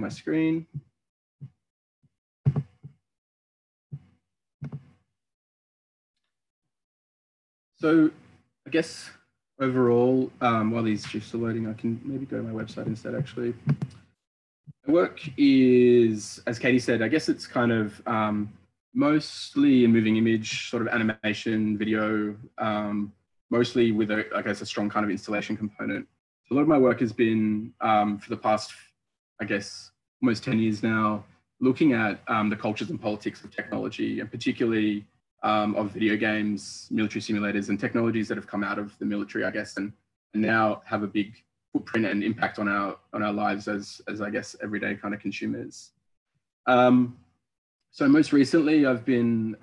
my screen. So I guess overall, while these shifts are loading, I can maybe go to my website instead, actually. My work is, as Katie said, I guess it's kind of mostly a moving image, sort of animation, video, mostly with, I guess, a strong kind of installation component. So a lot of my work has been, for the past, I guess, almost 10 years now, looking at the cultures and politics of technology, and particularly of video games, military simulators, and technologies that have come out of the military, I guess, and now have a big footprint and impact on our lives as I guess everyday kind of consumers. So most recently, I've been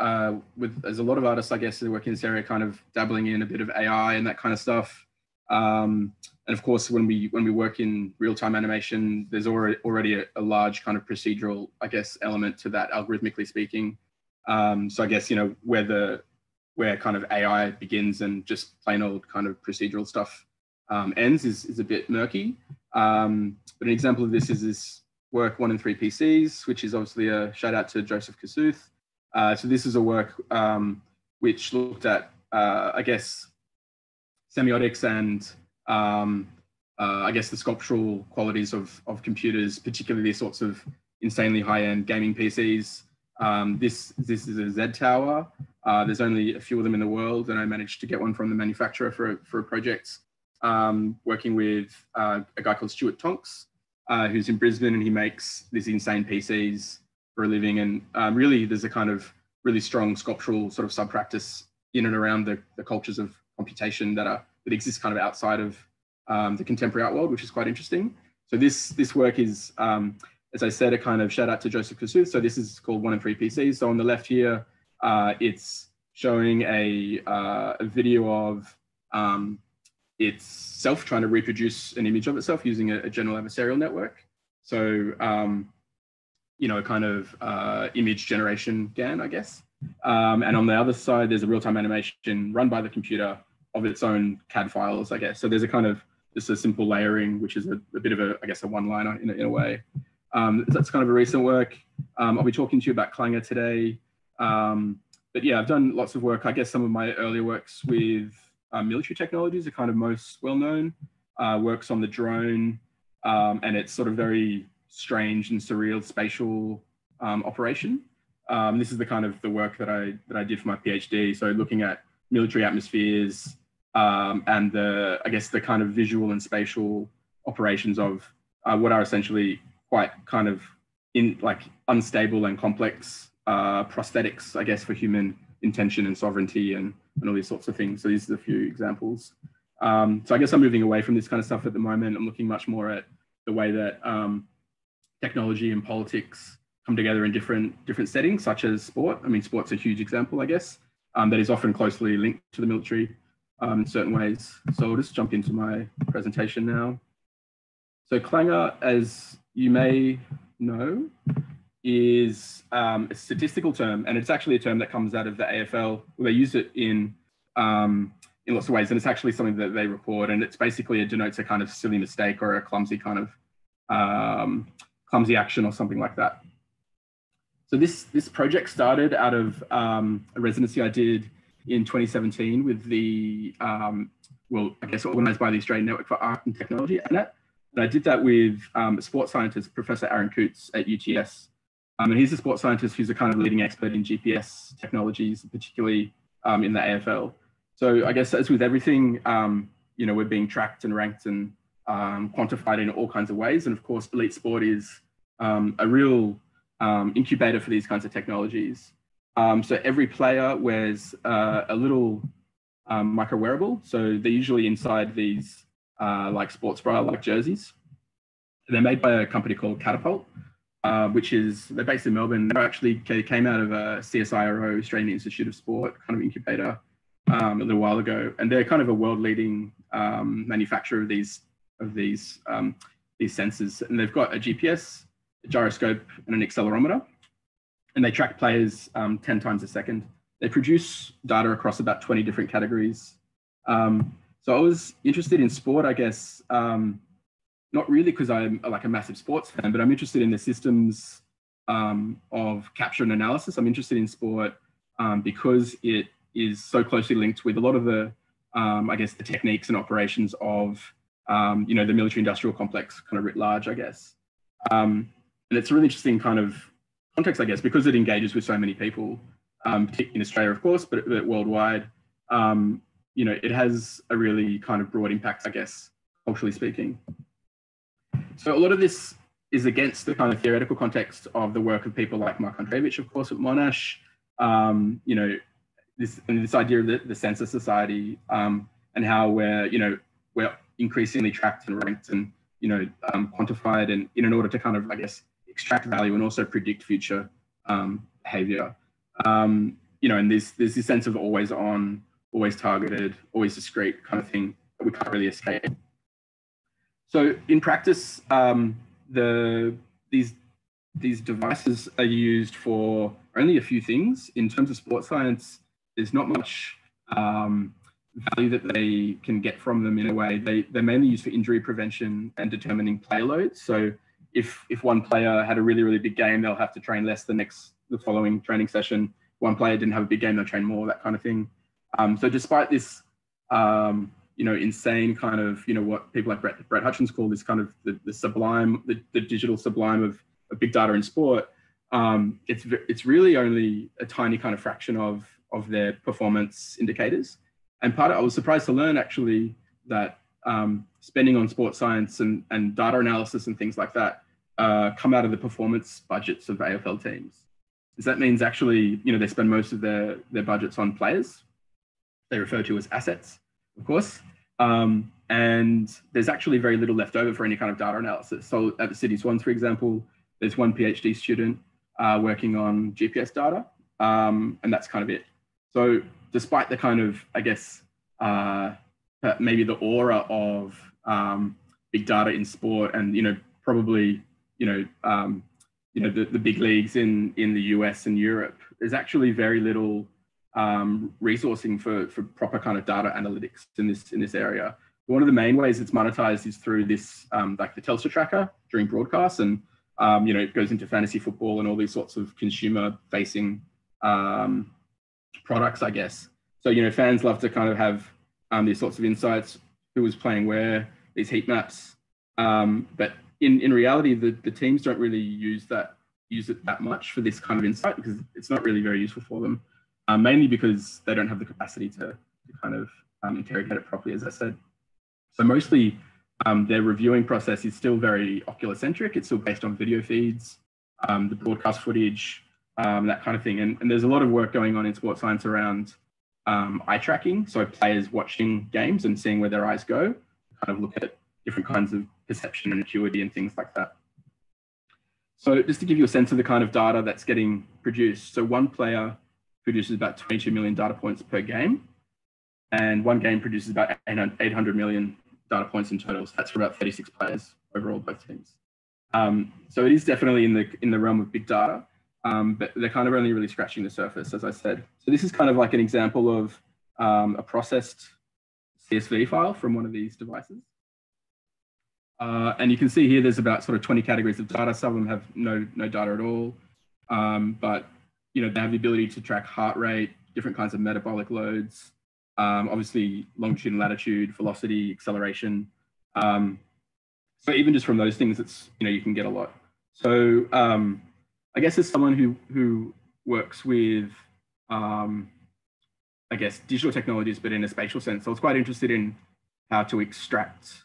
there's a lot of artists, I guess, that work in this area, kind of dabbling in a bit of AI and that kind of stuff. And of course, when we work in real-time animation, there's already a large kind of procedural, I guess, element to that, algorithmically speaking. So I guess, where kind of AI begins and just plain old kind of procedural stuff ends is a bit murky. But an example of this is this work 1 in 3 PCs, which is obviously a shout out to Joseph Kasuth. So this is a work which looked at, I guess, semiotics and I guess the sculptural qualities of computers, particularly these sorts of insanely high-end gaming PCs. This is a Z Tower. There's only a few of them in the world, and I managed to get one from the manufacturer for a project, working with a guy called Stuart Tonks, who's in Brisbane, and he makes these insane PCs for a living. And really, there's a kind of really strong sculptural sort of sub-practice in and around the cultures of computation that exist kind of outside of the contemporary art world, which is quite interesting. So this work is, as I said, a kind of shout out to Joseph Kasuth. So this is called 1 in 3 PCs. So on the left here, it's showing a video of itself trying to reproduce an image of itself using a general adversarial network. So, a kind of image generation GAN, I guess. And on the other side, there's a real-time animation run by the computer of its own CAD files, I guess. So there's a kind of just a simple layering, which is a bit of I guess, a one-liner in a way. That's kind of a recent work. I'll be talking to you about Clanger today. But yeah, I've done lots of work. I guess some of my earlier works with military technologies are kind of most well-known. Works on the drone, and it's sort of very strange and surreal spatial operation. This is the kind of the work that I did for my PhD. So looking at military atmospheres and I guess the kind of visual and spatial operations of what are essentially quite kind of unstable and complex prosthetics, I guess, for human intention and sovereignty and all these sorts of things. So these are a few examples. So I guess I'm moving away from this kind of stuff at the moment. I'm looking much more at the way that technology and politics come together in different settings, such as sport. I mean, sport's a huge example, I guess, that is often closely linked to the military in certain ways. So I'll just jump into my presentation now. So Clanger, as you may know, is a statistical term, and it's actually a term that comes out of the AFL. Well, they use it in lots of ways, and it's actually something that they record, and it's basically, it denotes a kind of silly mistake or a clumsy kind of clumsy action or something like that. So this project started out of a residency I did in 2017 with the, well, I guess organised by the Australian Network for Art and Technology, ANAT. And I did that with a sports scientist, Professor Aaron Coots at UTS. And he's a sports scientist who's a kind of leading expert in GPS technologies, particularly in the AFL. So I guess as with everything, we're being tracked and ranked and quantified in all kinds of ways. And of course, elite sport is a real incubator for these kinds of technologies. So every player wears a little micro wearable. So they're usually inside these like sports bra-like jerseys. They're made by a company called Catapult, they're based in Melbourne. They came out of a CSIRO, Australian Institute of Sport, kind of incubator a little while ago. And they're kind of a world-leading manufacturer of these sensors. And they've got a GPS, a gyroscope, and an accelerometer. And they track players 10 times a second. They produce data across about 20 different categories. So I was interested in sport, I guess, not really because I'm like a massive sports fan, but I'm interested in the systems of capture and analysis. I'm interested in sport because it is so closely linked with a lot of the, I guess, the techniques and operations of, you know, the military-industrial complex kind of writ large, I guess. And it's a really interesting kind of context, I guess, because it engages with so many people, particularly in Australia, of course, but worldwide. You know, it has a really kind of broad impact, I guess, culturally speaking. So a lot of this is against the kind of theoretical context of the work of people like Mark Andreevich, of course, at Monash. You know, this idea of the census society and how we're increasingly tracked and ranked and, you know, quantified, and in order to kind of, I guess, extract value and also predict future behavior. You know, and there's this sense of always on, always targeted, always discrete kind of thing that we can't really escape. So in practice, these devices are used for only a few things. In terms of sports science, there's not much value that they can get from them in a way. They're mainly used for injury prevention and determining player loads. So if one player had a really, really big game, they'll have to train less the following training session. One player didn't have a big game, they'll train more, that kind of thing. So despite this, you know, insane kind of, you know, what people like Brett Hutchins call this kind of the sublime, the digital sublime of big data in sport, it's really only a tiny kind of fraction of their performance indicators. And I was surprised to learn actually that spending on sports science and data analysis and things like that come out of the performance budgets of AFL teams. So that means actually, you know, they spend most of their budgets on players. They refer to as assets, of course. And there's actually very little left over for any kind of data analysis. So at the City Swans, for example, there's one PhD student working on GPS data, and that's kind of it. So despite the kind of, I guess, maybe the aura of big data in sport, and, you know, probably, the big leagues in the US and Europe, there's actually very little resourcing for proper kind of data analytics in this area. One of the main ways it's monetized is through this, like the Telstra tracker during broadcasts, and you know, it goes into fantasy football and all these sorts of consumer-facing products, I guess. So, you know, fans love to kind of have these sorts of insights, who was playing where, these heat maps. But in reality, the teams don't really use it that much for this kind of insight, because it's not really very useful for them, mainly because they don't have the capacity to kind of interrogate it properly, as I said. So mostly their reviewing process is still very ocular-centric. It's still based on video feeds, the broadcast footage, that kind of thing. And there's a lot of work going on in sports science around eye tracking. So players watching games and seeing where their eyes go, kind of look at different kinds of perception and acuity and things like that. So just to give you a sense of the kind of data that's getting produced. So one player produces about 22 million data points per game, and one game produces about 800 million data points in total. So that's for about 36 players overall, both teams. So it is definitely in the realm of big data, but they're kind of only really scratching the surface, as I said. So this is kind of like an example of a processed CSV file from one of these devices. And you can see here there's about sort of 20 categories of data. Some of them have no data at all, but you know, they have the ability to track heart rate, different kinds of metabolic loads, obviously longitude and latitude, velocity, acceleration. So even just from those things, it's, you know, you can get a lot. So I guess as someone who works with, I guess, digital technologies, but in a spatial sense, I was quite interested in how to extract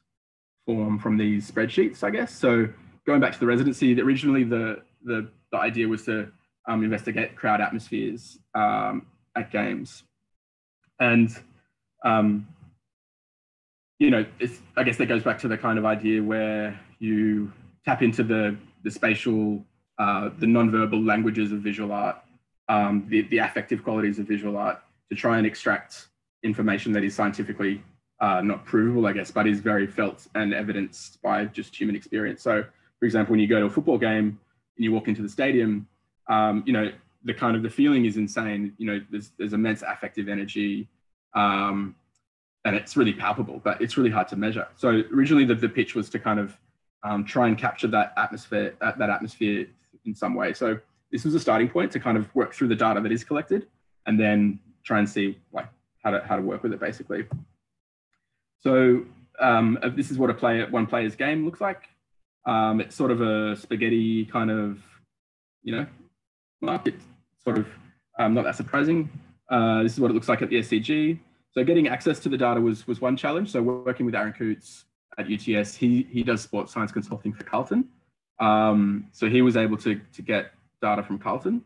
form from these spreadsheets, I guess. So going back to the residency, originally the idea was to investigate crowd atmospheres at games. And, you know, I guess that goes back to the kind of idea where you tap into the spatial, the non-verbal languages of visual art, the affective qualities of visual art, to try and extract information that is scientifically not provable, I guess, but is very felt and evidenced by just human experience. So, for example, when you go to a football game and you walk into the stadium, you know, the feeling is insane. You know, there's immense affective energy, and it's really palpable, but it's really hard to measure. So originally the pitch was to kind of try and capture that atmosphere in some way. So this was a starting point to kind of work through the data that is collected, and then try and see like how to work with it basically. So this is what one player's game looks like. It's sort of a spaghetti kind of, mark. It's sort of not that surprising. This is what it looks like at the SCG. So getting access to the data was one challenge. So working with Aaron Coots at UTS, he does sports science consulting for Carlton. So he was able to get data from Carlton,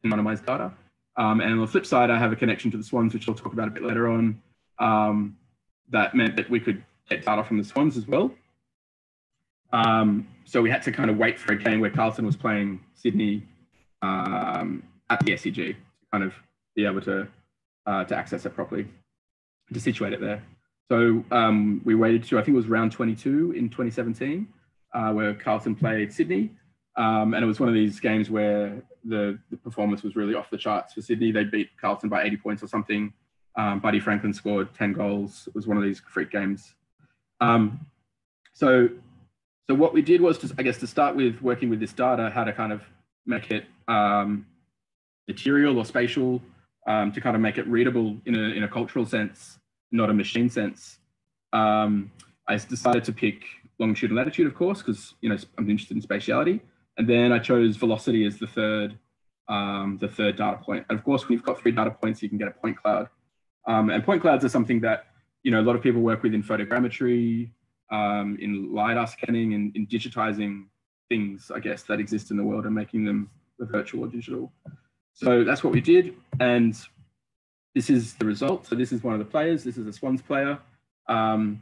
anonymized data. And on the flip side, I have a connection to the Swans, which I'll talk about a bit later on. That meant that we could get data from the Swans as well. So we had to kind of wait for a game where Carlton was playing Sydney at the SCG to kind of be able to access it properly, to situate it there. So we waited to, I think it was round 22 in 2017, where Carlton played Sydney. And it was one of these games where the performance was really off the charts for Sydney. They beat Carlton by 80 points or something. Buddy Franklin scored 10 goals. It was one of these freak games. So what we did was, to start with working with this data, how to kind of make it material or spatial, to kind of make it readable in a cultural sense, not a machine sense. I decided to pick longitude and latitude, of course, because I'm interested in spatiality. And then I chose velocity as the third data point. And of course, when you've got 3 data points, you can get a point cloud. And point clouds are something that a lot of people work with in photogrammetry, in LiDAR scanning, and in digitizing things, I guess, that exist in the world and making them virtual or digital. So that's what we did. And this is the result. So this is one of the players. This is a Swans player. So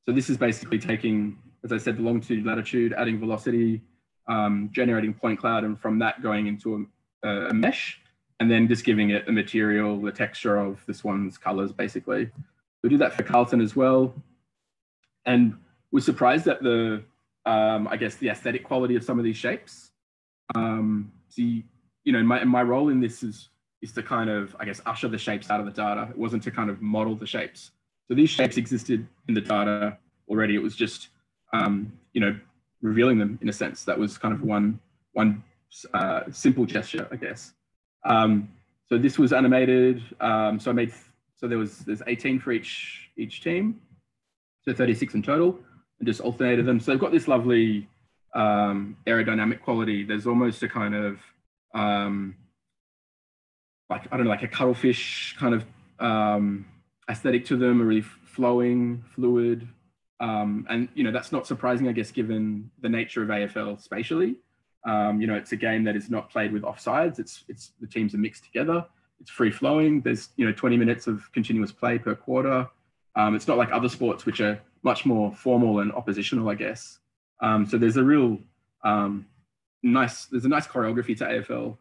this is basically taking, as I said, the longitude, latitude, adding velocity, generating point cloud, and from that going into a mesh, and then just giving it the material, the texture of the Swans colors, basically. We did that for Carlton as well. And we're surprised at the, I guess, the aesthetic quality of some of these shapes. My role in this is to kind of, I guess, usher the shapes out of the data. It wasn't to kind of model the shapes. So these shapes existed in the data already. It was just, revealing them in a sense. That was kind of one simple gesture, I guess. So this was animated. There's 18 for each team, so 36 in total, and just alternated them. So they've got this lovely aerodynamic quality. There's almost a kind of like a cuttlefish kind of aesthetic to them, a really flowing, fluid. And that's not surprising, I guess, given the nature of AFL spatially. It's a game that is not played with offsides. It's the teams are mixed together. It's free flowing. There's 20 minutes of continuous play per quarter. It's not like other sports, which are much more formal and oppositional, I guess. So there's a real nice choreography to AFL.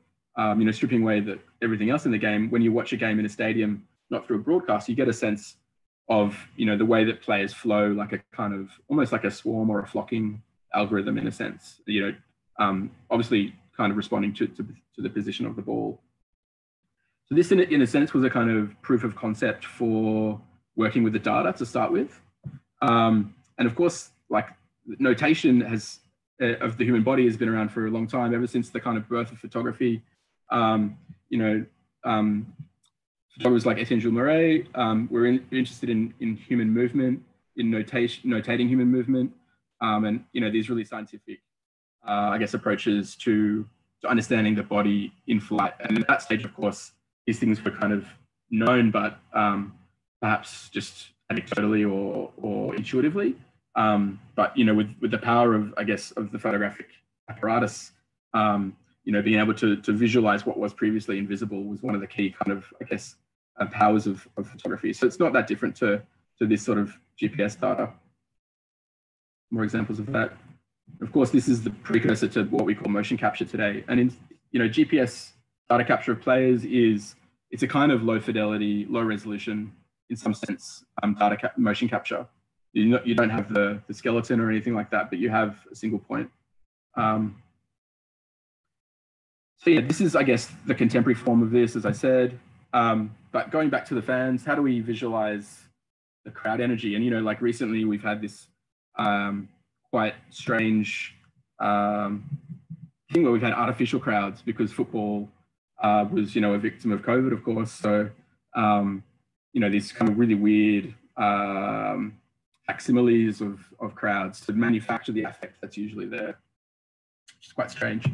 Stripping away everything else in the game. When you watch a game in a stadium, not through a broadcast, you get a sense of the way that players flow, like a kind of almost like a swarm or a flocking algorithm in a sense. Obviously kind of responding to the position of the ball. So this, in a sense, was a kind of proof of concept for working with the data to start with. And of course, like notation of the human body has been around for a long time, ever since the kind of birth of photography. Photographers like Etienne Jules Murray were interested in human movement, in notating human movement, and these really scientific, I guess, approaches to understanding the body in flight. And at that stage, of course, these things were kind of known, but perhaps just anecdotally or intuitively. But with the power of, I guess, of the photographic apparatus, being able to visualize what was previously invisible was one of the key kind of, I guess, powers of photography. So it's not that different to this sort of GPS data. More examples of that. Of course, this is the precursor to what we call motion capture today. And in GPS data capture of players it's a kind of low fidelity, low resolution, in some sense, motion capture. You don't have the skeleton or anything like that, but you have a single point. So yeah, this is, I guess, the contemporary form of this, as I said. But going back to the fans, how do we visualize the crowd energy? And like recently, we've had this quite strange thing where we've had artificial crowds because football was, you know, a victim of COVID, of course. So, you know, these kind of really weird facsimiles of crowds to manufacture the affect that's usually there, which is quite strange.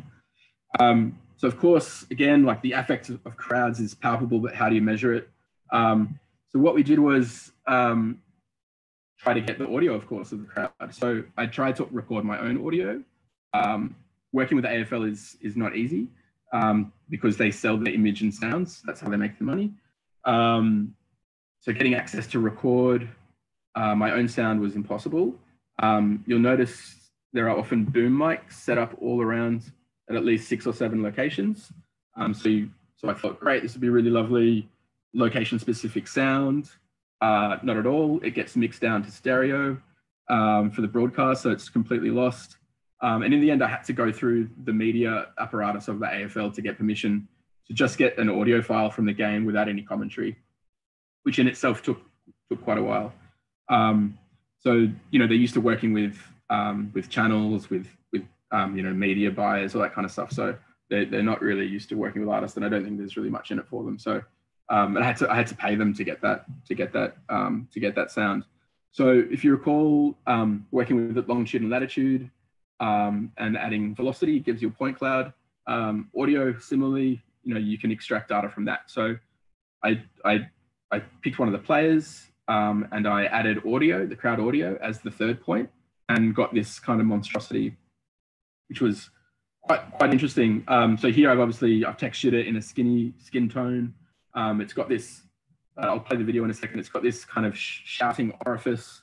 So of course, again, like the affect of crowds is palpable, but how do you measure it? So what we did was try to get the audio, of course, of the crowd. So I tried to record my own audio. Working with the AFL is not easy because they sell the image and sounds. That's how they make the money. So getting access to record my own sound was impossible. You'll notice there are often boom mics set up all around at least 6 or 7 locations. So I thought, great, this would be really lovely location-specific sound. Not at all. It gets mixed down to stereo for the broadcast, so it's completely lost. And in the end, I had to go through the media apparatus of the AFL to get permission to just get an audio file from the game without any commentary, which in itself took quite a while. So, you know, they're used to working with channels, with you know, media buyers, all that kind of stuff. So they're not really used to working with artists, and I don't think there's really much in it for them. So, and I had to pay them to get that sound. So if you recall, working with longitude and latitude and adding velocity gives you a point cloud. Audio, similarly, you know, you can extract data from that. So I picked one of the players and I added audio, the crowd audio, as the third point, and got this kind of monstrosity, which was quite interesting. So here I've textured it in a skin tone. It's got this, I'll play the video in a second. It's got this kind of shouting orifice,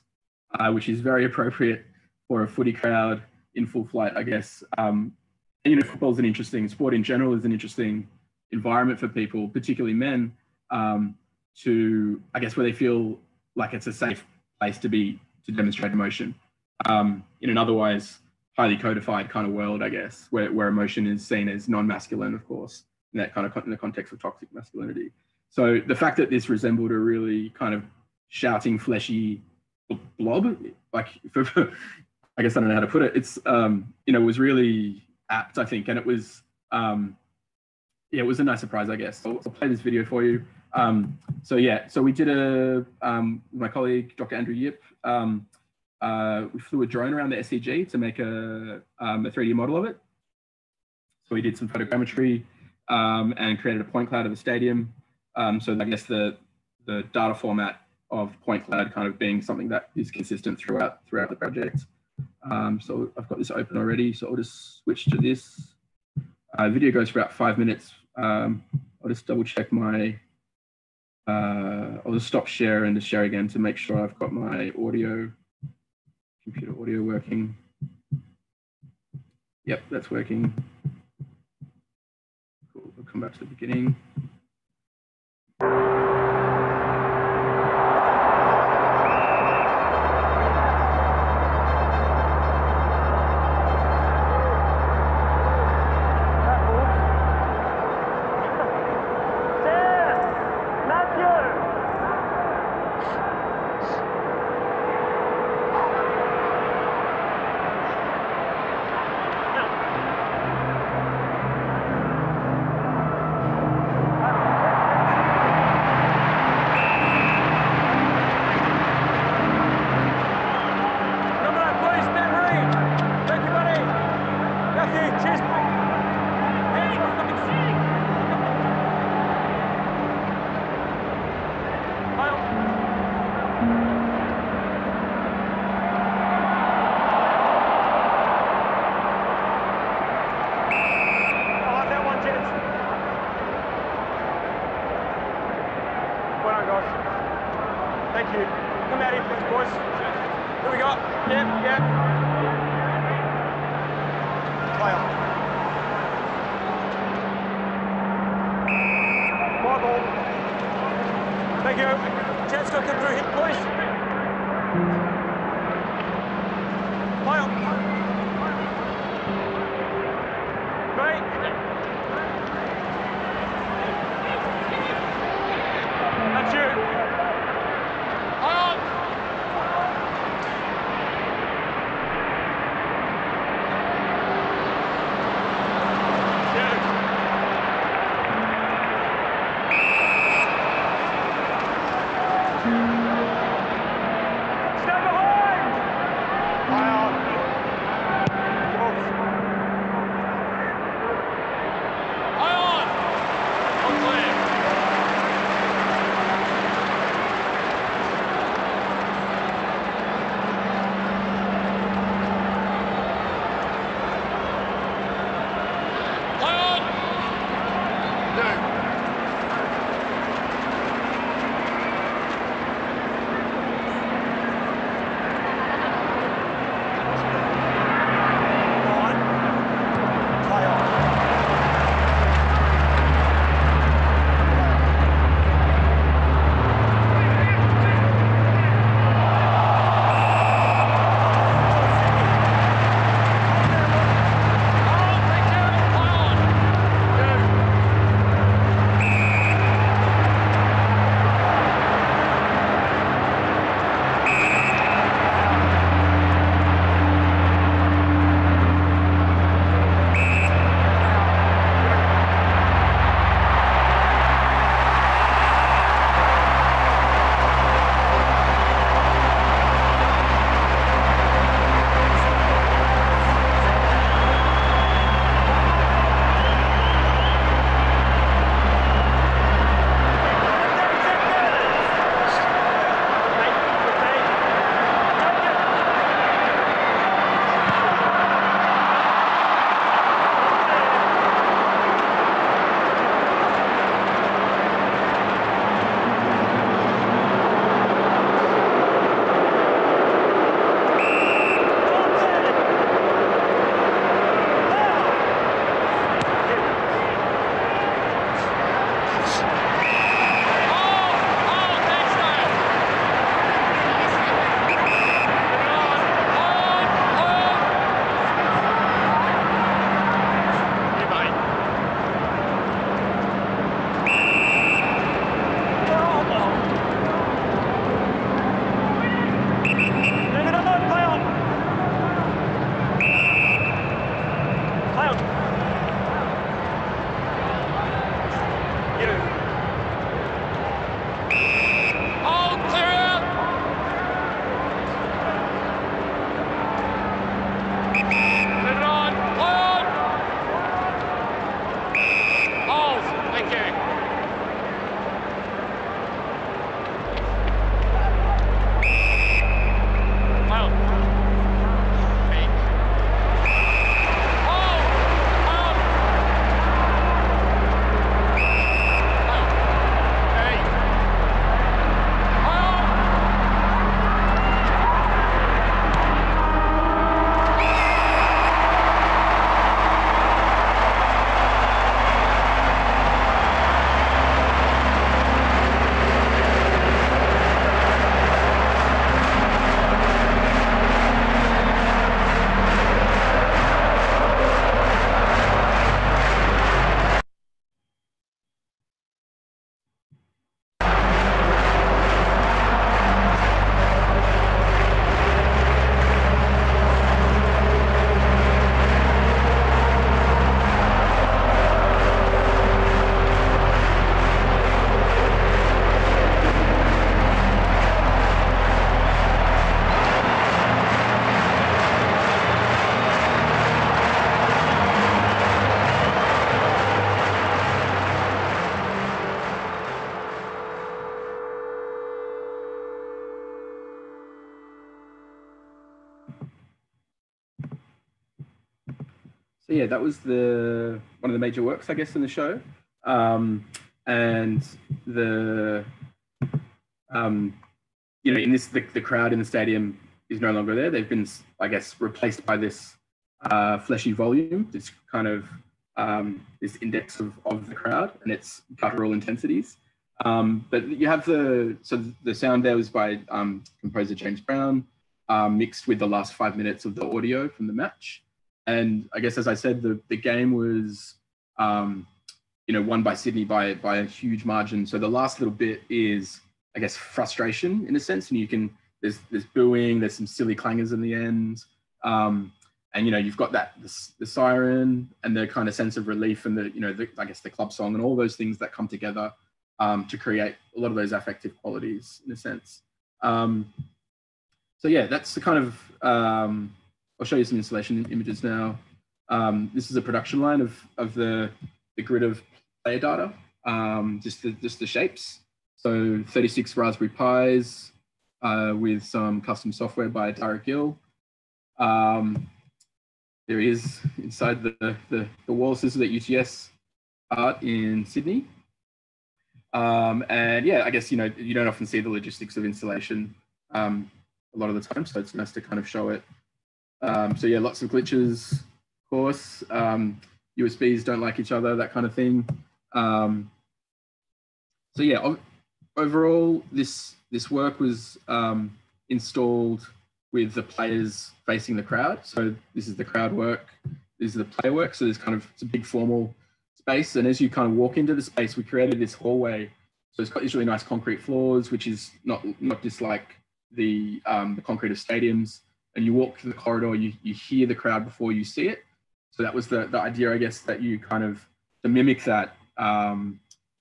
which is very appropriate for a footy crowd in full flight, I guess. And, you know, football is an interesting sport in general, is an interesting environment for people, particularly men, to, I guess, where they feel like it's a safe place to demonstrate emotion. In an otherwise highly codified kind of world, I guess, where emotion is seen as non-masculine, of course, in that kind of in the context of toxic masculinity. So the fact that this resembled a really kind of shouting, fleshy blob, like I guess I don't know how to put it. It's you know, was really apt, I think, and it was yeah, it was a nice surprise, I guess. I'll play this video for you. So yeah, so we did my colleague, Dr. Andrew Yip. We flew a drone around the SCG to make a 3D model of it. So we did some photogrammetry and created a point cloud of the stadium. So I guess the data format of point cloud kind of being something that is consistent throughout the project. So I've got this open already, so I'll just switch to this. Video goes for about 5 minutes. I'll just double check my, I'll just stop share and just share again to make sure I've got my computer audio working. Yep, that's working. Cool, we'll come back to the beginning. So yeah, that was one of the major works, I guess, in the show. And the in this, the crowd in the stadium is no longer there. They've been, I guess, replaced by this fleshy volume, this kind of this index of the crowd and its guttural intensities. But you have the sound there was by composer James Brown, mixed with the last 5 minutes of the audio from the match. And I guess, as I said, the game was won by Sydney by a huge margin. So the last little bit is, I guess, frustration in a sense, and there's booing, there's some silly clangers in the end, and you've got the siren and the kind of sense of relief and I guess the club song and all those things that come together to create a lot of those affective qualities in a sense. So yeah, that's the kind of I'll show you some installation images now. This is a production line of the grid of player data, just the shapes. So 36 Raspberry Pis with some custom software by Dara Gill. There is inside the walls. This is at UTS Art in Sydney. And yeah, I guess, you don't often see the logistics of installation a lot of the time. So it's nice to kind of show it. So yeah, lots of glitches, of course. USBs don't like each other, that kind of thing. So yeah, overall, this work was installed with the players facing the crowd. So this is the crowd work, this is the player work. So it's a big formal space. And as you kind of walk into the space, we created this hallway. So it's got these really nice concrete floors, which is not just like the concrete of stadiums. And you walk through the corridor, you hear the crowd before you see it. So that was the idea, I guess, that you kind of, to mimic that, the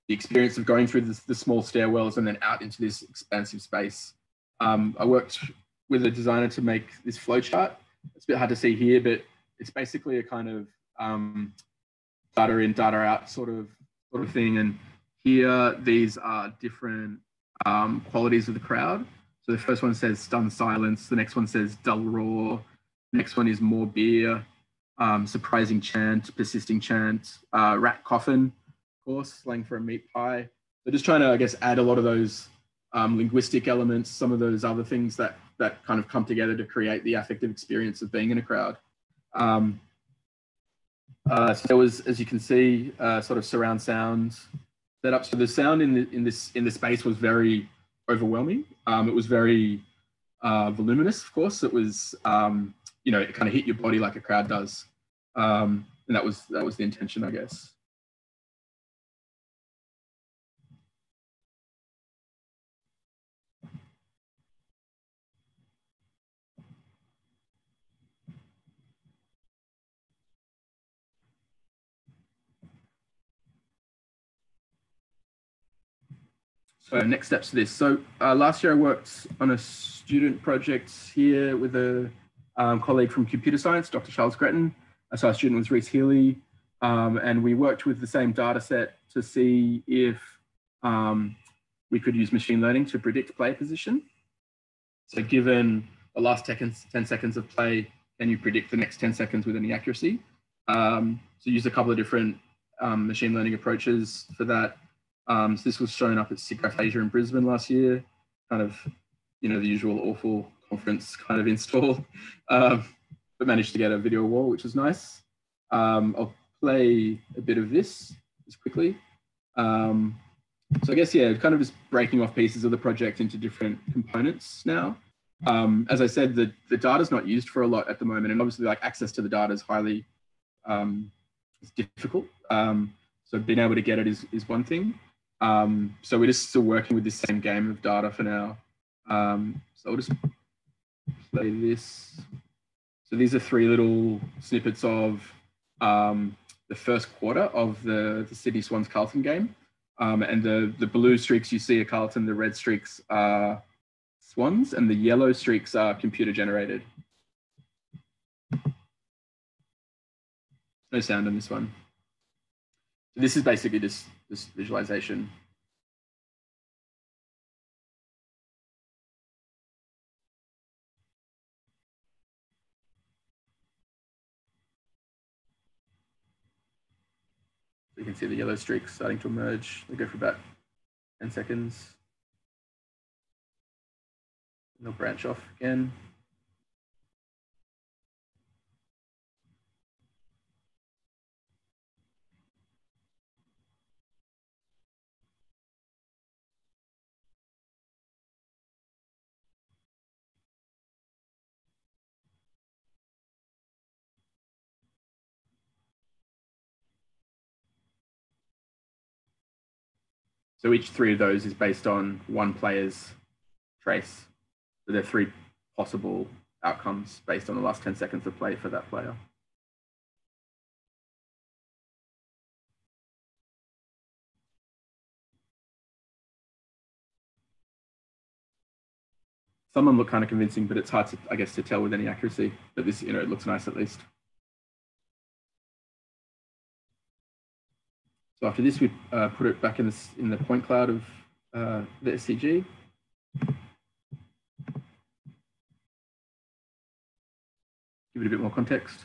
experience of going through the small stairwells and then out into this expansive space. I worked with a designer to make this flowchart. It's a bit hard to see here, but it's basically a kind of data in, data out sort of thing. And here, these are different qualities of the crowd. So the first one says stunned silence. The next one says dull roar. Next one is more beer, surprising chant, persisting chant, rat coffin, of course, slang for a meat pie. So just trying to, I guess, add a lot of those linguistic elements, some of those other things that kind of come together to create the affective experience of being in a crowd. So there was, as you can see, sort of surround sound setup. So the sound in the space was very overwhelming. It was very voluminous, of course. It was, it kind of hit your body like a crowd does, and that was the intention, I guess. So next steps to this. So last year I worked on a student project here with a colleague from computer science, Dr. Charles Gretton. So our student was Reese Healy, and we worked with the same data set to see if we could use machine learning to predict player position. So given the last 10 seconds of play, can you predict the next 10 seconds with any accuracy? So use a couple of different machine learning approaches for that. So this was shown up at SIGGRAPH Asia in Brisbane last year, kind of, the usual awful conference kind of install, but managed to get a video wall, which was nice. I'll play a bit of this just quickly. So I guess, yeah, kind of just breaking off pieces of the project into different components now. As I said, the data's not used for a lot at the moment, and obviously like access to the data is highly it's difficult. So being able to get it is one thing. So we're just still working with this same game of data for now. So I'll just play this. So these are 3 little snippets of the first quarter of the Sydney Swans Carlton game. And the blue streaks you see are Carlton, the red streaks are Swans, and the yellow streaks are computer generated. No sound on this one. So this is basically this visualization. You can see the yellow streaks starting to emerge. They go for about 10 seconds. And they'll branch off again. So each 3 of those is based on one player's trace. So there are 3 possible outcomes based on the last 10 seconds of play for that player. Some of them look kind of convincing, but it's hard to, I guess, to tell with any accuracy. But this, it looks nice at least. So after this, we put it back in the point cloud of the SCG. Give it a bit more context.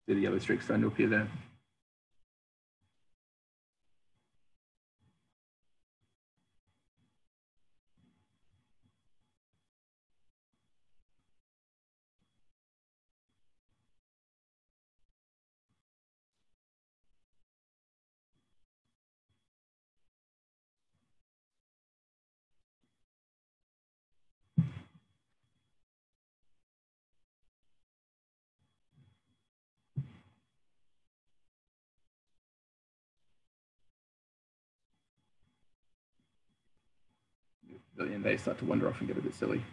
See the yellow streaks starting to appear there. At the end, they start to wander off and get a bit silly.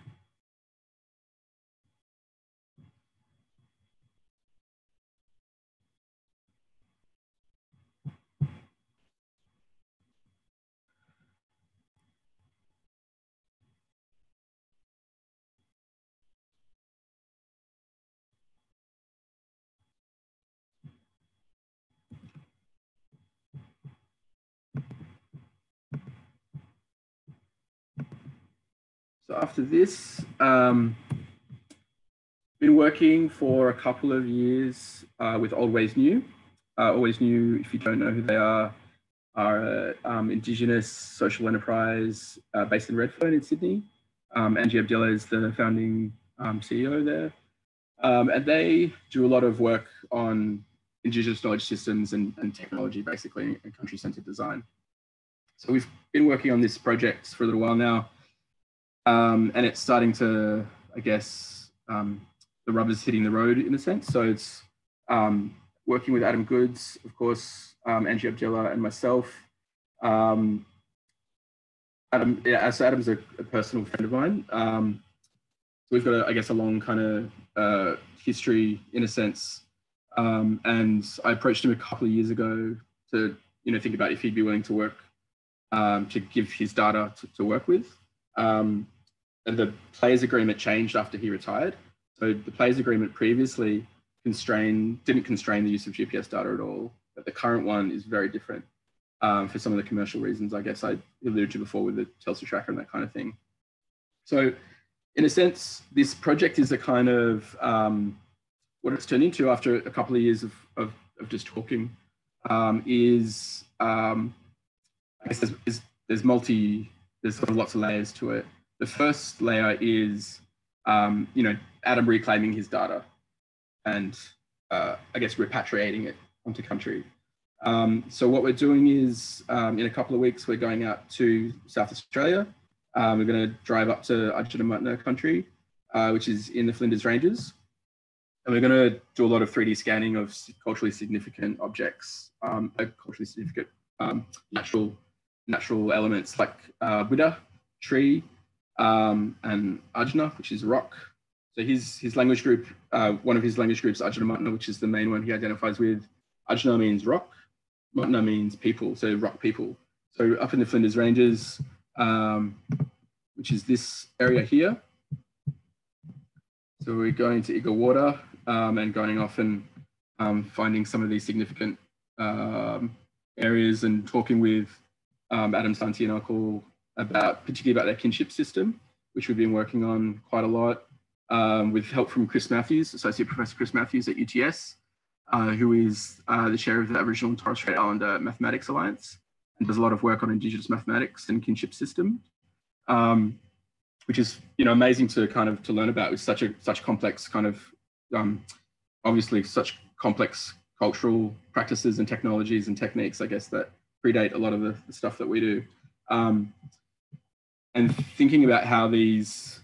So after this, been working for a couple of years with Always New. Always New, if you don't know who they are Indigenous social enterprise based in Redfern in Sydney. Angie Abdullah is the founding CEO there. And they do a lot of work on Indigenous knowledge systems and technology, basically, and country-centered design. So we've been working on this project for a little while now. And it's starting to, I guess, the rubber's hitting the road in a sense. So it's working with Adam Goods, of course, Angie Abdullah and myself. Adam's a personal friend of mine. So we've got, I guess, a long kind of history in a sense. And I approached him a couple of years ago to, think about if he'd be willing to work, to give his data to work with. And the players agreement changed after he retired. So the players agreement previously didn't constrain the use of GPS data at all, but the current one is very different for some of the commercial reasons, I guess I alluded to before with the Telstra tracker and that kind of thing. So in a sense, this project is a kind of, what it's turned into after a couple of years of just talking is, I guess there's sort of lots of layers to it. The first layer is, Adam reclaiming his data and I guess repatriating it onto country. So what we're doing is in a couple of weeks, we're going out to South Australia. We're going to drive up to Adjunamutna country, which is in the Flinders Ranges. And we're going to do a lot of 3D scanning of culturally significant objects, culturally significant natural elements like Buddha, tree, and Ajna, which is rock. So his language group, one of his language groups, Adjunamutna, which is the main one he identifies with. Ajna means rock, Mutna means people, so rock people. So up in the Flinders Ranges, which is this area here. So we're going to Eagle Water and going off and finding some of these significant areas and talking with Adam Santi and I call particularly about their kinship system, which we've been working on quite a lot with help from Chris Matthews, Associate Professor Chris Matthews at UTS, who is the chair of the Aboriginal and Torres Strait Islander Mathematics Alliance and does a lot of work on Indigenous mathematics and kinship system, which is amazing to to learn about with such complex obviously such complex cultural practices and technologies and techniques, I guess, that predate a lot of the stuff that we do. And thinking about how these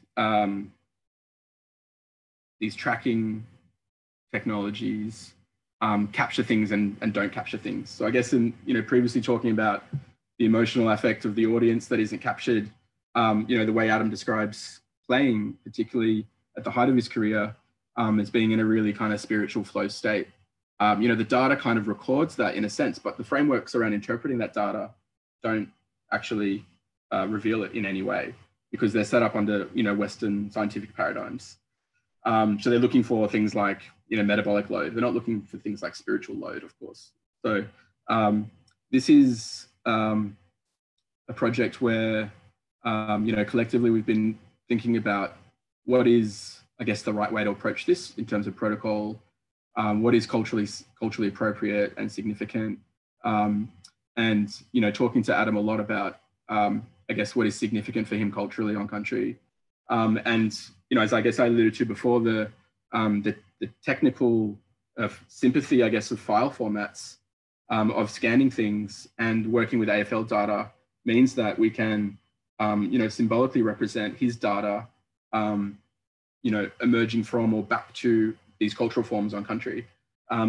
tracking technologies capture things and don't capture things. So I guess in previously talking about the emotional affect of the audience that isn't captured, the way Adam describes playing, particularly at the height of his career, as being in a really kind of spiritual flow state. The data kind of records that in a sense, but the frameworks around interpreting that data don't actually reveal it in any way because they're set up under Western scientific paradigms. So they're looking for things like metabolic load. They're not looking for things like spiritual load, of course. So this is a project where collectively we've been thinking about what is, I guess, the right way to approach this in terms of protocol. What is culturally appropriate and significant, and talking to Adam a lot about I guess what is significant for him culturally on country, and as I guess I alluded to before, the technical sympathy, I guess, of file formats of scanning things and working with AFL data means that we can symbolically represent his data emerging from or back to these cultural forms on country.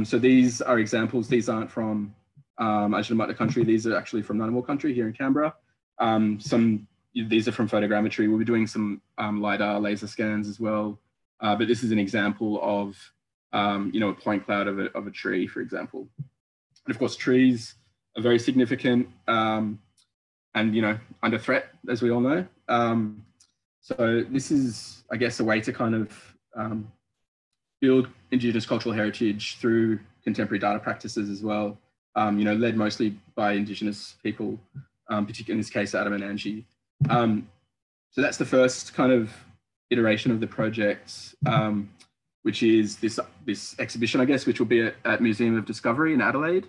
So these are examples. These aren't from Ajinamata country. These are actually from Ngunnawal country here in Canberra. These are from photogrammetry. We'll be doing some LiDAR laser scans as well. But this is an example of a point cloud of a tree, for example. And of course, trees are very significant and under threat, as we all know. So this is, I guess, a way to kind of build Indigenous cultural heritage through contemporary data practices as well, led mostly by Indigenous people, particularly in this case, Adam and Angie. So that's the first kind of iteration of the project, which is this exhibition, I guess, which will be at Museum of Discovery in Adelaide,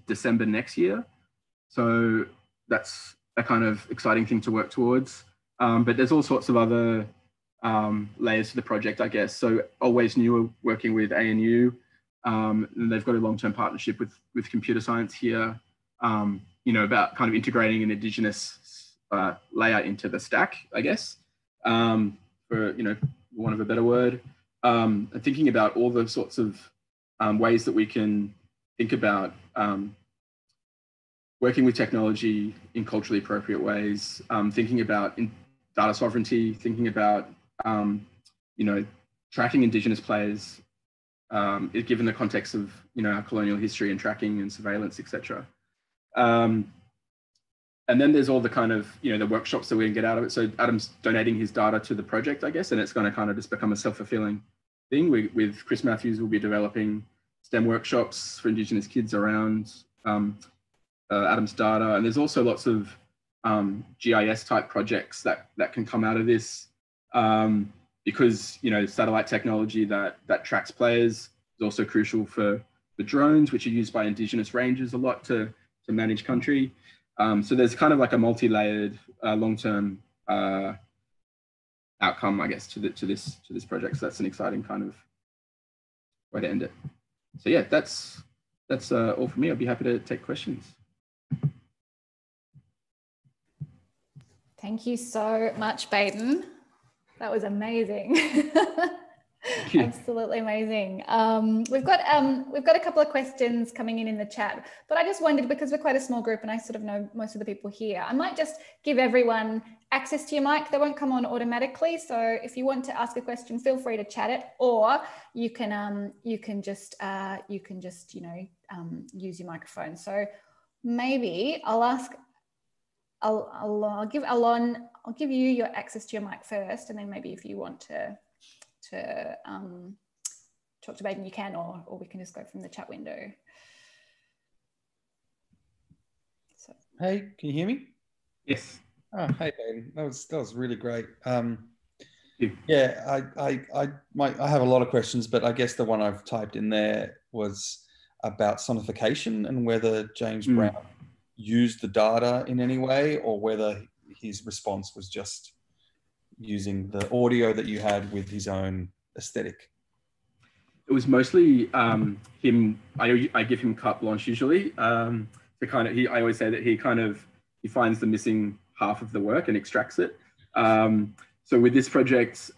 December next year. So that's a kind of exciting thing to work towards. But there's all sorts of other layers to the project, I guess. So Always New are working with ANU, and they've got a long-term partnership with computer science here, about kind of integrating an Indigenous layer into the stack, I guess, for want of a better word, and thinking about all the sorts of ways that we can think about working with technology in culturally appropriate ways, thinking about data sovereignty, thinking about tracking Indigenous players, given the context of our colonial history and tracking and surveillance, etc. And then there's all the kind of the workshops that we can get out of it. So Adam's donating his data to the project, I guess, and it's going to kind of just become a self-fulfilling thing. With Chris Matthews, we'll be developing STEM workshops for Indigenous kids around Adam's data, and there's also lots of GIS type projects that can come out of this, because satellite technology that tracks players is also crucial for the drones, which are used by Indigenous rangers a lot to manage country. So there's kind of like a multi-layered long-term outcome, I guess, to this project. So that's an exciting kind of way to end it. So yeah, that's all for me. I'll be happy to take questions. Thank you so much, Baden. That was amazing. Absolutely amazing. We've got a couple of questions coming in the chat, but I just wondered, because we're quite a small group and I sort of know most of the people here, I might just give everyone access to your mic. They won't come on automatically, so if you want to ask a question, feel free to chat it, or you can just use your microphone. So maybe I'll give you your access to your mic first, and then maybe if you want to talk to Baden, you can, or we can just go from the chat window. So Hey, can you hear me? Yes. Oh, hey, Baden. That was really great. You. Yeah, I have a lot of questions, but I guess the one I've typed in there was about sonification and whether James Brown used the data in any way, or whether his response was just using the audio that you had with his own aesthetic. It was mostly him. I give him carte blanche usually. To kind of, I always say that he finds the missing half of the work and extracts it. So with this project,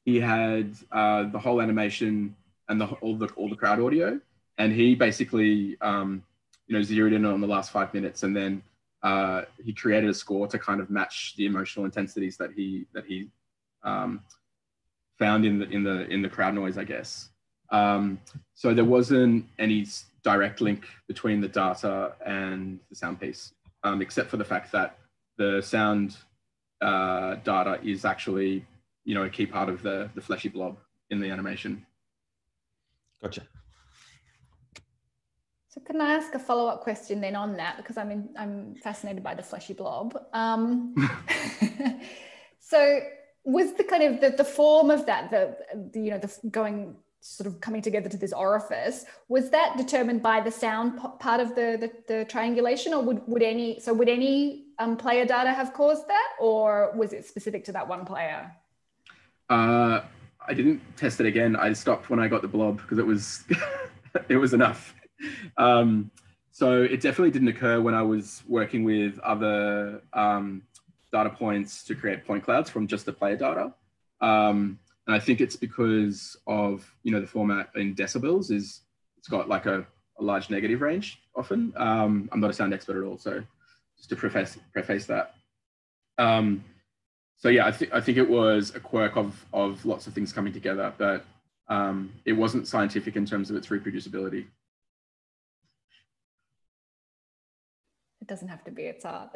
he had the whole animation and all the crowd audio, and he basically zeroed in on the last 5 minutes, and then he created a score to kind of match the emotional intensities that he found in the crowd noise, I guess. So there wasn't any direct link between the data and the sound piece, except for the fact that the sound data is actually, a key part of the fleshy blob in the animation. Gotcha. So can I ask a follow-up question then on that, because I'm fascinated by the fleshy blob. So was the kind of the form of that, the going sort of coming together to this orifice, was that determined by the sound part of the triangulation, or would any player data have caused that, or was it specific to that one player? I didn't test it again. I stopped when I got the blob because it was it was enough. So it definitely didn't occur when I was working with other data points to create point clouds from just the player data. And I think it's because of, the format in decibels it's got like a large negative range often. I'm not a sound expert at all, so just to preface that. So yeah, I think it was a quirk of lots of things coming together, but it wasn't scientific in terms of its reproducibility. It doesn't have to be, it's art.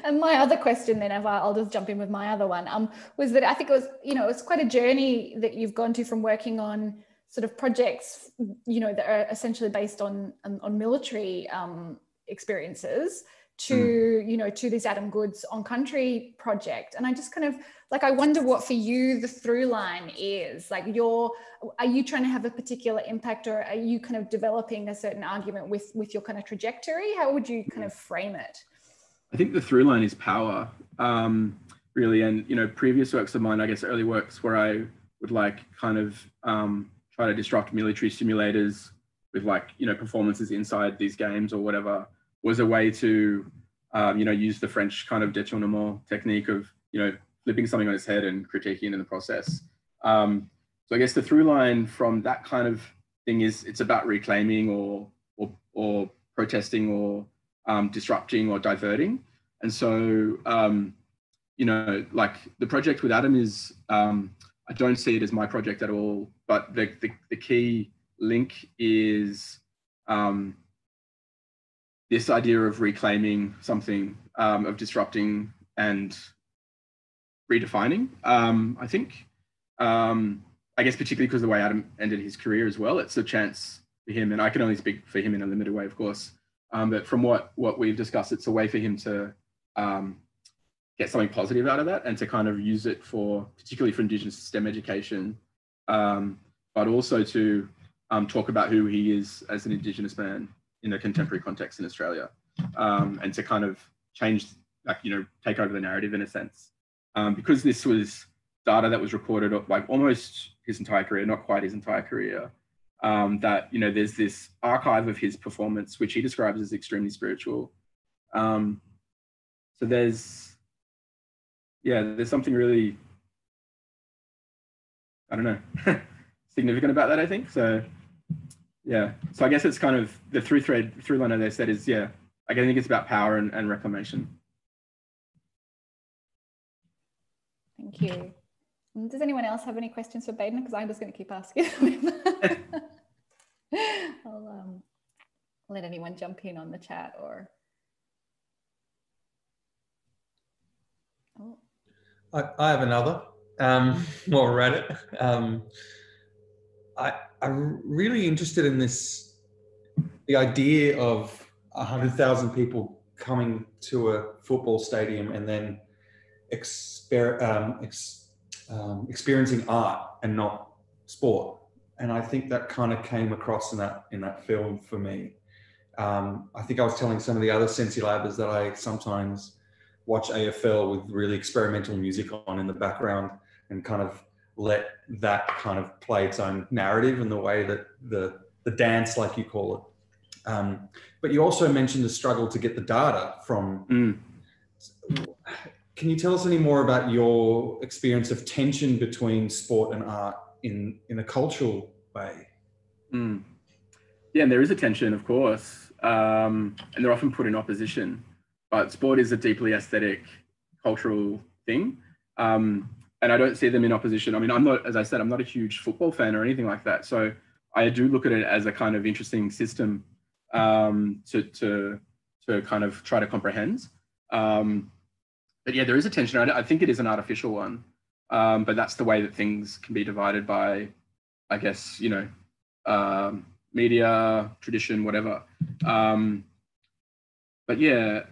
And my other question then, I'll just jump in with my other one, was that I think it was, it's quite a journey that you've gone to from working on sort of projects, that are essentially based on military experiences to, to this Adam Goods on country project. And I just kind of I wonder what for you the through line is. Are you trying to have a particular impact, or are you kind of developing a certain argument with your kind of trajectory? How would you kind of frame it? I think the through line is power, really. And, previous works of mine, I guess early works where I would try to disrupt military simulators with performances inside these games or whatever, was a way to, use the French kind of détournement technique of, flipping something on its head and critiquing it in the process. So I guess the through line from that kind of thing is it's about reclaiming or protesting or disrupting or diverting. And so, the project with Adam is, I don't see it as my project at all, but the key link is this idea of reclaiming something, of disrupting and redefining. I think, I guess particularly because of the way Adam ended his career as well, it's a chance for him, and I can only speak for him in a limited way, of course. But from what we've discussed, it's a way for him to get something positive out of that and to kind of use it particularly for Indigenous STEM education, but also to talk about who he is as an Indigenous man in a contemporary context in Australia, and to kind of change, take over the narrative in a sense. Because this was data that was recorded almost his entire career, not quite his entire career, that, there's this archive of his performance, which he describes as extremely spiritual. So there's something really, I don't know, significant about that, I think. So yeah, so I guess it's kind of the through line, as I said, is, I think it's about power and reclamation. Thank you. Does anyone else have any questions for Baden? Because I'm just going to keep asking him. I'll let anyone jump in on the chat or. Oh. I have another. While we're at it, I'm really interested in the idea of 100,000 people coming to a football stadium and then experiencing art and not sport. And I think that kind of came across in that film for me. I think I was telling some of the other SensiLabers that I sometimes watch AFL with really experimental music on in the background and kind of let that kind of play its own narrative in the way that the dance, like you call it. But you also mentioned the struggle to get the data from. Can you tell us any more about your experience of tension between sport and art in a cultural way? Yeah, and there is a tension, of course, and they're often put in opposition. But sport is a deeply aesthetic, cultural thing, and I don't see them in opposition. I mean, I'm not, as I said, I'm not a huge football fan or anything like that. So I do look at it as a kind of interesting system to kind of try to comprehend. But yeah, there is a tension. I think it is an artificial one, but that's the way that things can be divided by, I guess, you know, media, tradition, whatever. But yeah,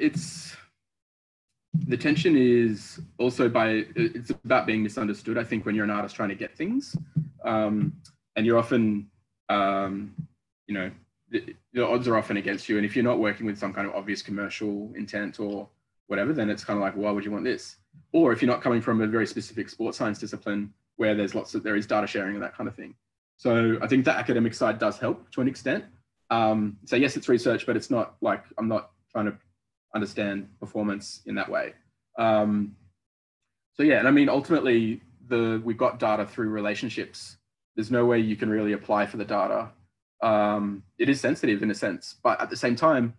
the tension is also it's about being misunderstood. I think when you're an artist trying to get things, and you're often, you know, the odds are often against you. And if you're not working with some kind of obvious commercial intent or whatever, then it's kind of like, why would you want this? Or if you're not coming from a very specific sports science discipline where there is data sharing and that kind of thing. So I think the academic side does help to an extent. So yes, it's research, but it's not like, I'm not trying to understand performance in that way. So yeah, and I mean, ultimately we got data through relationships. There's no way you can really apply for the data. It is sensitive in a sense, but at the same time,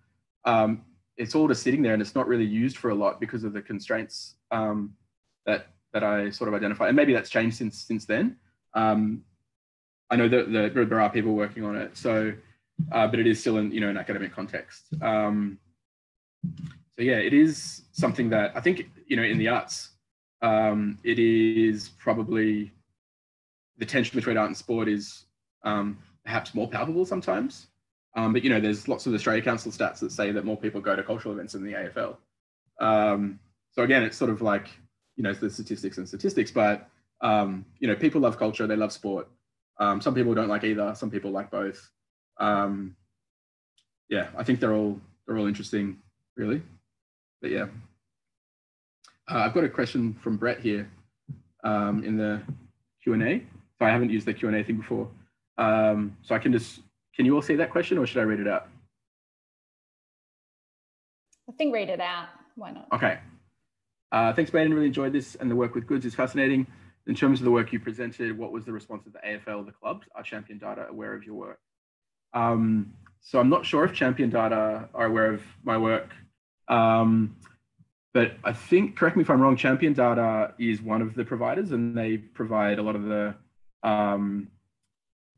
it's all just sitting there and it's not really used for a lot because of the constraints that I sort of identify. And maybe that's changed since then. I know that there are people working on it. So, but it is still in, you know, an academic context. So yeah, it is something that I think, you know, in the arts, it is probably the tension between art and sport is perhaps more palpable sometimes. But, you know, there's lots of Australia Council stats that say that more people go to cultural events than the AFL. So again, it's sort of like, you know, the statistics, but, you know, people love culture, they love sport. Some people don't like either, some people like both. Yeah, I think they're all interesting, really. But yeah. I've got a question from Brett here in the Q&A. So I haven't used the Q&A thing before. So I can you all see that question or should I read it out? I think read it out. Why not? Okay. Thanks, Baden. Really enjoyed this and the work with goods is fascinating. In terms of the work you presented, what was the response of the AFL, the clubs? Are Champion Data aware of your work? So I'm not sure if Champion Data are aware of my work, but I think, correct me if I'm wrong, Champion Data is one of the providers and they provide a lot of the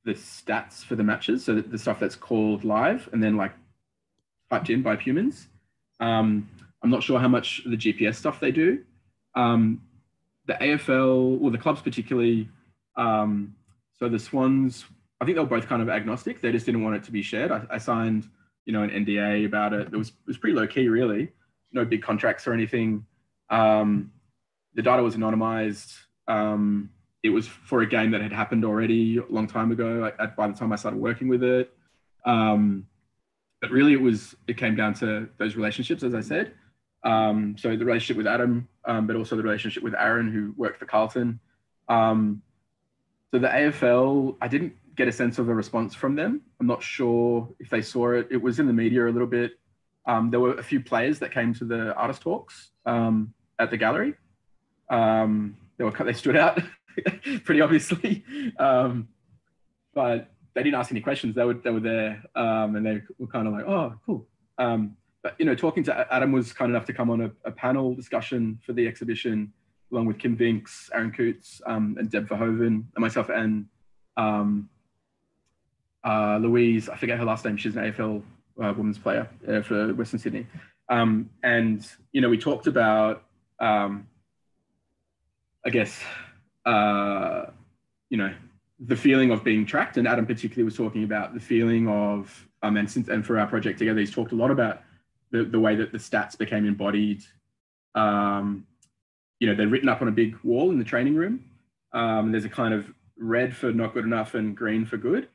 stats for the matches. So the stuff that's called live and then like typed in by humans. I'm not sure how much the GPS stuff they do. The AFL, or the clubs particularly, so the Swans, I think they were both kind of agnostic. They just didn't want it to be shared. I signed, you know, an NDA about it. It was pretty low key, really. No big contracts or anything. The data was anonymized. It was for a game that had happened already a long time ago by the time I started working with it. But really it came down to those relationships, as I said. So the relationship with Adam, but also the relationship with Aaron, who worked for Carlton. So the AFL, I didn't get a sense of a response from them. I'm not sure if they saw it. It was in the media a little bit. There were a few players that came to the artist talks at the gallery. They stood out pretty obviously, but they didn't ask any questions. They were there, and they were kind of like, oh, cool. But, you know, talking to Adam was kind enough to come on a panel discussion for the exhibition, along with Kim Vinks, Aaron Coots, and Deb Verhoeven, and myself and Louise, I forget her last name, she's an AFL women's player for Western Sydney. And, you know, we talked about, I guess, you know, the feeling of being tracked. And Adam particularly was talking about the feeling of, and for our project together, he's talked a lot about the way that the stats became embodied. You know, they're written up on a big wall in the training room. There's a kind of red for not good enough and green for good.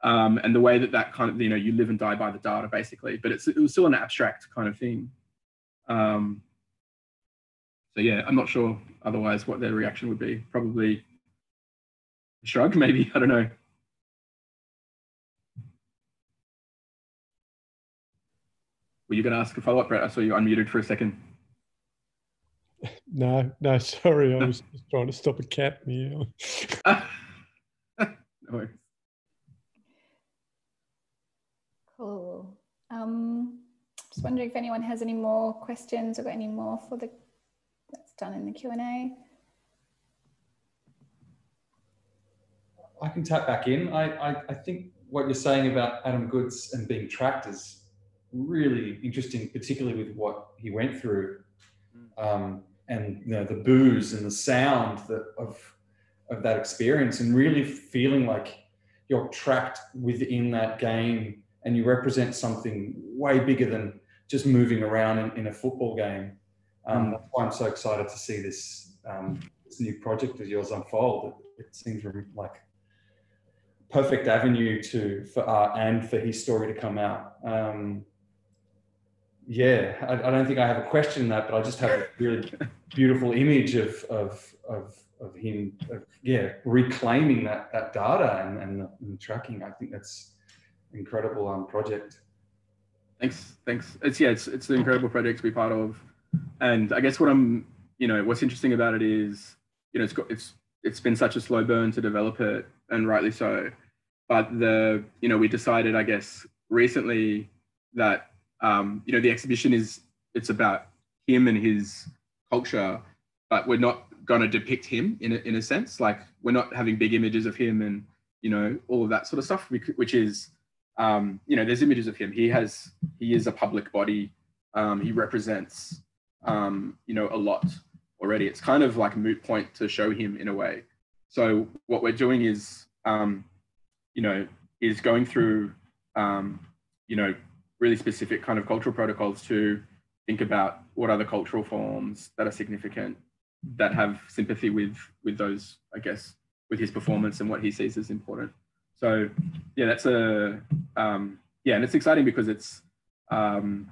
And the way that kind of, you know, you live and die by the data basically, but it was still an abstract kind of thing. So yeah, I'm not sure otherwise what their reaction would be. Probably a shrug, maybe, I don't know. Were you going to ask a follow-up, Brett? I saw you unmuted for a second. No, sorry, I was just trying to stop a cat meow. No worries. Cool. Just wondering if anyone has any more questions or got any more for that's done in the Q&A. I can tap back in. I think what you're saying about Adam Goods and being tracked is really interesting, particularly with what he went through, and you know, the boos and the sound of that experience, and really feeling like you're tracked within that game and you represent something way bigger than just moving around in a football game. That's why I'm so excited to see this new project of yours unfold. It seems like a perfect avenue for art and for his story to come out. Yeah, I don't think I have a question in that, but I just have a really beautiful image of him, reclaiming that data and the tracking. I think that's an incredible project. Thanks. It's an incredible project to be part of, and I guess what's interesting about it is, you know, it's been such a slow burn to develop it, and rightly so. But we decided, I guess, recently that the exhibition it's about him and his culture, but we're not going to depict him in a sense. Like, we're not having big images of him and, you know, all of that sort of stuff, which is, there's images of him. He is a public body. He represents, a lot already. It's kind of like a moot point to show him in a way. So what we're doing is, is going through, really specific kind of cultural protocols to think about what are the cultural forms that are significant, that have sympathy with those, I guess, with his performance and what he sees as important. So yeah, that's and it's exciting because it's, I'm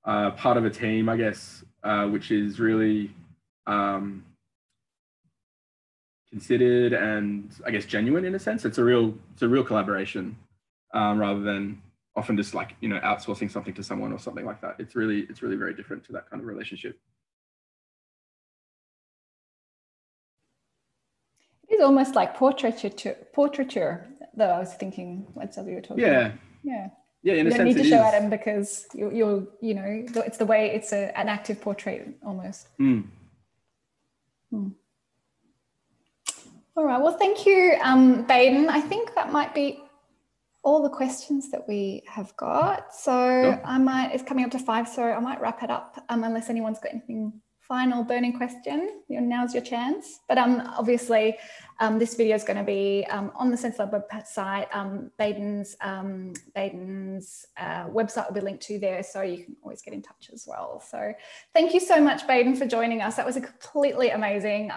part of a team, I guess, which is really considered and, I guess, genuine in a sense. It's a real collaboration, rather than often just like, outsourcing something to someone or something like that. It's really very different to that kind of relationship. It is almost like portraiture, though. I was thinking when you were talking. Yeah. Yeah. Yeah, in a sense, you don't need to show Adam because it's the way it's an active portrait almost. All right. Well, thank you, Baden. I think that might be all the questions that we have got. So sure. It's coming up to 5, so I might wrap it up unless anyone's got anything final burning question. Now's your chance. But obviously, this video is going to be on the SensiLab website. Baden's website will be linked to there, so you can always get in touch as well. So thank you so much, Baden, for joining us. That was completely amazing.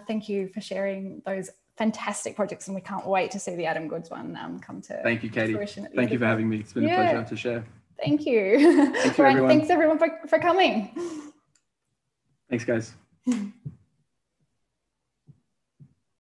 Thank you for sharing those fantastic projects, and we can't wait to see the Adam Goods one come to Thank you, Katie. fruition. Thank you for having me. It's been a pleasure to share. Thank you. Thanks, everyone. Thanks everyone for coming. Thanks, guys.